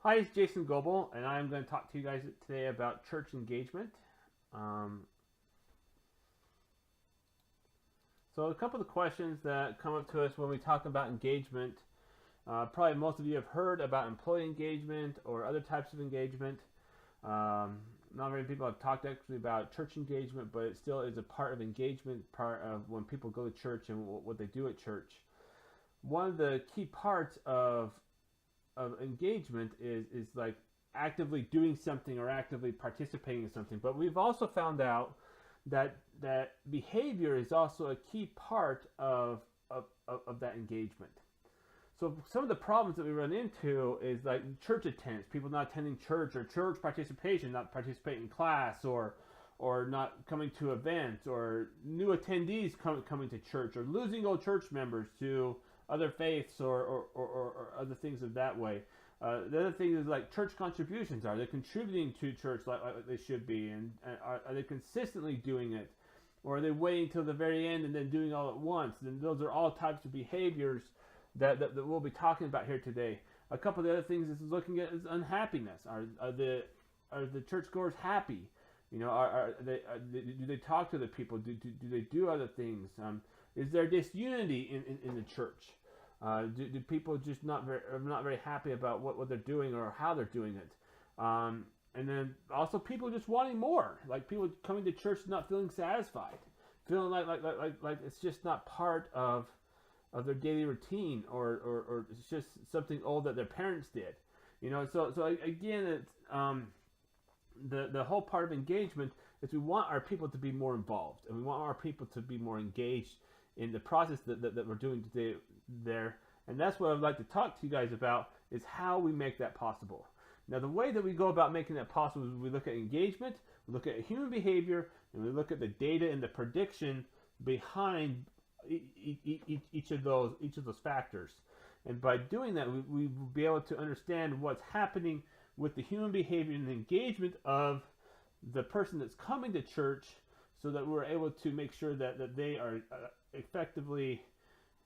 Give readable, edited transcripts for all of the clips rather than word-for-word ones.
Hi, it's Jason Goebel, and I'm going to talk to you guys today about church engagement. So a couple of the questions that come up to us when we talk about engagement, probably most of you have heard about employee engagement or other types of engagement. Not very many people have talked actually about church engagement, but it still is a part of engagement, part of when people go to church and what they do at church. One of the key parts of engagement is like actively doing something or actively participating in something. But we've also found out that behavior is also a key part of that engagement. So some of the problems that we run into is like church attendance, people not attending church, or church participation, not participating in class, or not coming to events, or new attendees coming to church, or losing old church members to other faiths or other things of that way. The other thing is like church contributions. Are they contributing to church like they should be? And are they consistently doing it? Or are they waiting till the very end and then doing all at once? And those are all types of behaviors that we'll be talking about here today. A couple of the other things is looking at is unhappiness. Are the churchgoers happy? You know, do they talk to the people? Do they do other things? Is there disunity in the church? Do people just not very happy about what they're doing or how they're doing it? And then also people just wanting more, like people coming to church not feeling satisfied, feeling like it's just not part of their daily routine, or it's just something old that their parents did. You know, so again, it's the whole part of engagement is we want our people to be more involved, and we want our people to be more engaged in the process that we're doing today there. And that's what I'd like to talk to you guys about, is how we make that possible. Now, the way that we go about making that possible is we look at engagement, we look at human behavior, and we look at the data and the prediction behind each of those factors. And by doing that, we will be able to understand what's happening with the human behavior and the engagement of the person that's coming to church, so that we're able to make sure that they are effectively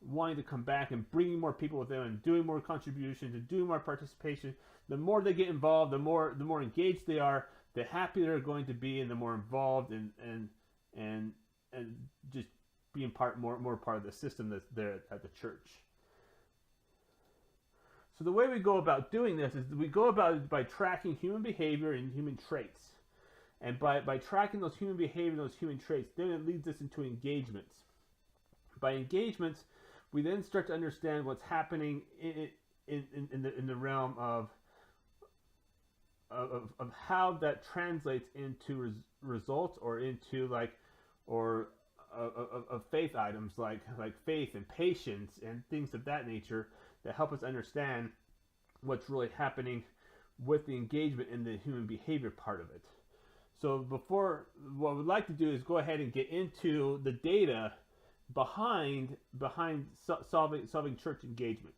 wanting to come back and bringing more people with them and doing more contributions and doing more participation. The more they get involved, the more engaged they are, the happier they're going to be, and the more involved and just being more part of the system that's there at the church. So the way we go about doing this is we go about it by tracking human behavior and human traits. And by tracking those human behavior and those human traits, then it leads us into engagements. By engagements, we then start to understand what's happening in the realm of how that translates into results, or into of faith items like faith and patience and things of that nature, that help us understand what's really happening with the engagement and the human behavior part of it. So what we'd like to do is go ahead and get into the data behind solving church engagement.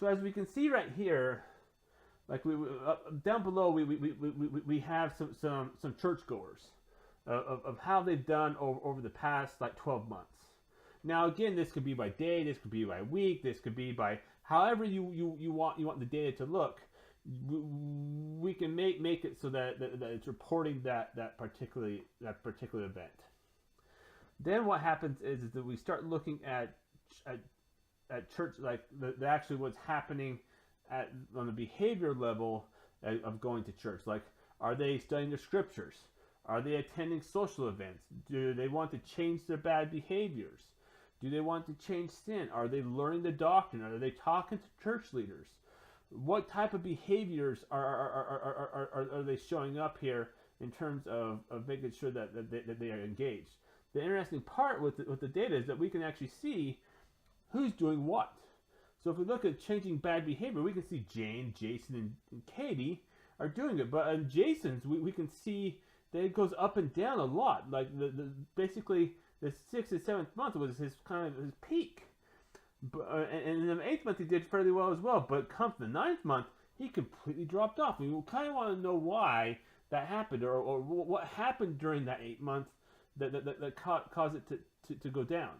So as we can see right here, like down below, we have some churchgoers of how they've done over the past 12 months. Now again, this could be by day, this could be by week, this could be by however you want the data to look. We can make it so that it's reporting that particular event. Then what happens is that we start looking at church, like actually what's happening on the behavior level of going to church. Like, are they studying the scriptures? Are they attending social events? Do they want to change their bad behaviors? Do they want to change sin? Are they learning the doctrine? Are they talking to church leaders? What type of behaviors are they showing up here in terms of making sure that they are engaged? The interesting part with the data is that we can actually see who's doing what. So if we look at changing bad behavior, we can see Jane, Jason, and Katie are doing it. But on Jason's, we can see that it goes up and down a lot. Like basically the 6th and 7th month was his peak. And in the 8th month he did fairly well as well, but come to the 9th month he completely dropped off. We kind of want to know why that happened, or what happened during that 8 months that caused it to go down.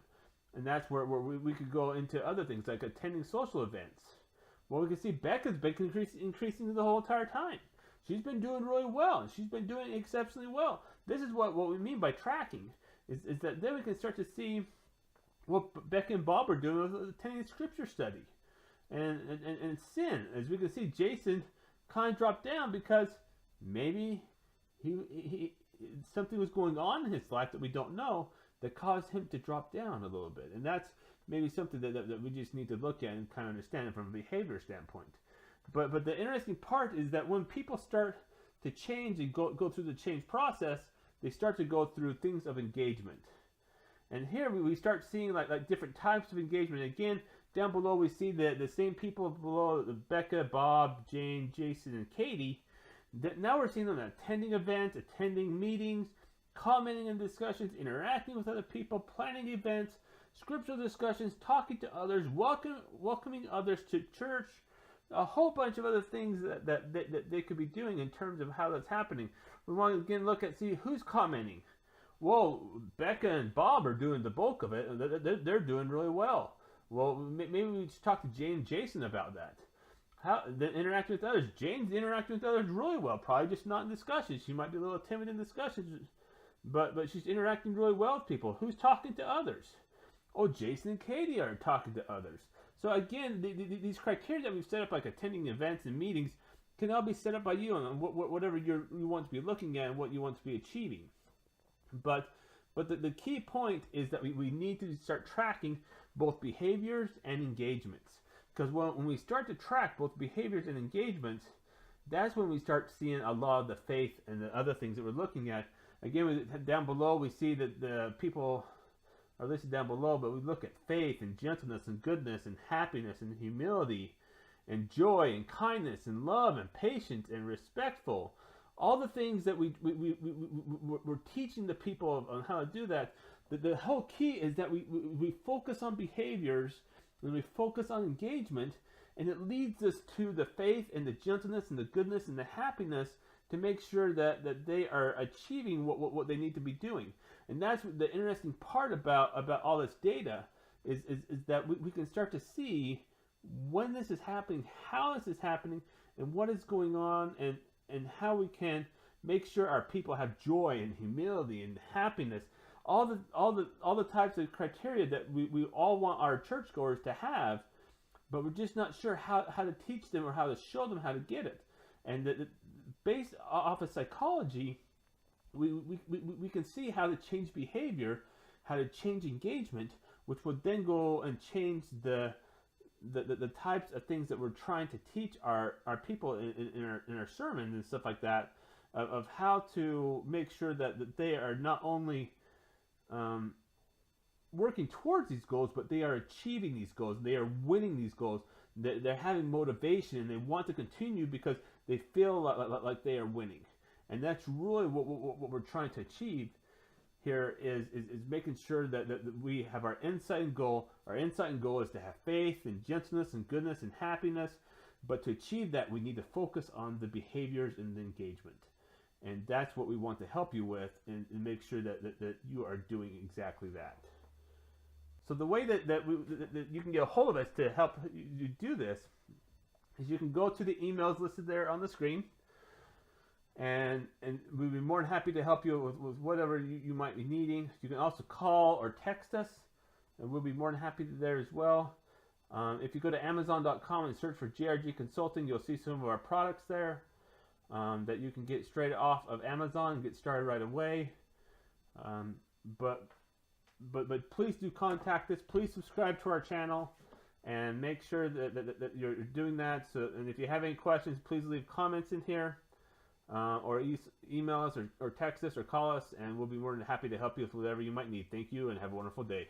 And that's where we could go into other things like attending social events. Well, we can see Becca's been increasing the whole entire time. She's been doing really well, and she's been doing exceptionally well. This is what we mean by tracking, is that then we can start to see what Becca and Bob are doing with attending scripture study. And sin, as we can see, Jason kind of dropped down because maybe he something was going on in his life that we don't know that caused him to drop down a little bit. And that's maybe something that we just need to look at and kind of understand from a behavior standpoint. But the interesting part is that when people start to change and go through the change process, they start to go through things of engagement. And here we start seeing like different types of engagement. Again, down below we see the same people below, Becca, Bob, Jane, Jason, and Katie. Now we're seeing them attending events, attending meetings, commenting in discussions, interacting with other people, planning events, scriptural discussions, talking to others, welcoming others to church, a whole bunch of other things that they could be doing in terms of how that's happening. We want to again look at, see who's commenting. Well, Becca and Bob are doing the bulk of it, and they're doing really well. Well, maybe we should talk to Jane and Jason about that. How then interacting with others. Jane's interacting with others really well, probably just not in discussions. She might be a little timid in discussions, but she's interacting really well with people. Who's talking to others? Oh, Jason and Katie are talking to others. So again, these criteria that we've set up, like attending events and meetings, can all be set up by you on whatever you want to be looking at and what you want to be achieving. But the key point is that we need to start tracking both behaviors and engagements. Because when we start to track both behaviors and engagements, that's when we start seeing a lot of the faith and the other things that we're looking at. Again, down below we see that the people are listed down below, but we look at faith and gentleness and goodness and happiness and humility and joy and kindness and love and patience and respectful. All the things that we're teaching the people on how to do that. The whole key is that we focus on behaviors and we focus on engagement, and it leads us to the faith and the gentleness and the goodness and the happiness to make sure that they are achieving what they need to be doing. And that's the interesting part about all this data is that we can start to see when this is happening, how this is happening, and what is going on, and how we can make sure our people have joy and humility and happiness. All the types of criteria that we all want our churchgoers to have, but we're just not sure how to teach them or how to show them how to get it. And based off of psychology, we can see how to change behavior, how to change engagement, which would then go and change the types of things that we're trying to teach our people in our sermons and stuff like that, of how to make sure that they are not only working towards these goals, but they are achieving these goals. They are winning these goals. They're having motivation, and they want to continue because they feel like they are winning. And that's really what we're trying to achieve here is making sure that we have our insight and goal. Our insight and goal is to have faith and gentleness and goodness and happiness. But to achieve that, we need to focus on the behaviors and the engagement. And that's what we want to help you with and make sure that you are doing exactly that. So the way that you can get a hold of us to help you do this is you can go to the emails listed there on the screen. And we'd be more than happy to help you with whatever you might be needing. You can also call or text us, and we'll be more than happy there as well. If you go to Amazon.com and search for JRG Consulting, you'll see some of our products there that you can get straight off of Amazon and get started right away. But please do contact us. Please subscribe to our channel and make sure that you're doing that. And if you have any questions, please leave comments in here. Or email us or text us or call us, and we'll be more than happy to help you with whatever you might need. Thank you, and have a wonderful day.